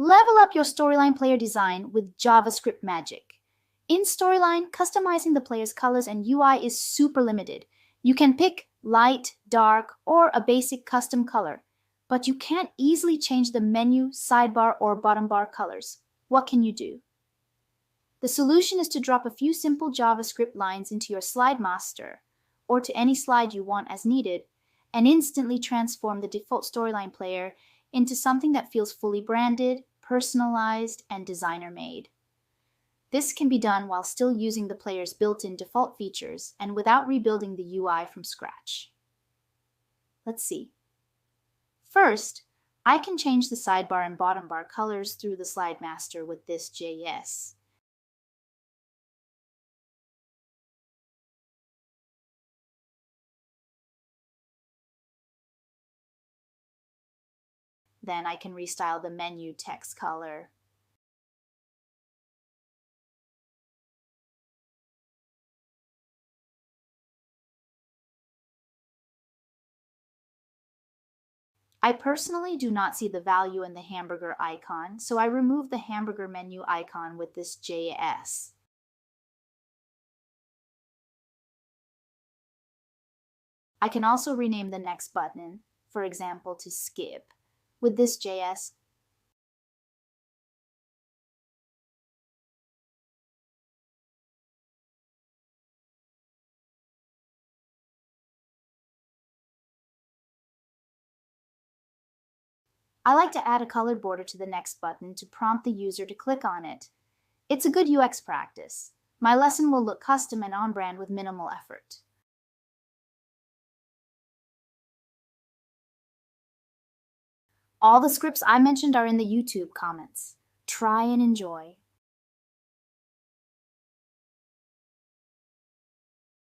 Level up your storyline player design with JavaScript magic. In Storyline, customizing the player's colors and UI is super limited. You can pick light, dark, or a basic custom color, but you can't easily change the menu, sidebar, or bottom bar colors. What can you do? The solution is to drop a few simple JavaScript lines into your slide master, or to any slide you want as needed, and instantly transform the default storyline player into something that feels fully branded, personalized, and designer-made. This can be done while still using the player's built-in default features and without rebuilding the UI from scratch. Let's see. First, I can change the sidebar and bottom bar colors through the slide master with this JS. Then I can restyle the menu text color. I personally do not see the value in the hamburger icon, so I remove the hamburger menu icon with this JS. I can also rename the next button, for example, to skip, with this JS. I like to add a colored border to the next button to prompt the user to click on it. It's a good UX practice. My lesson will look custom and on-brand with minimal effort. All the scripts I mentioned are in the YouTube comments. Try and enjoy.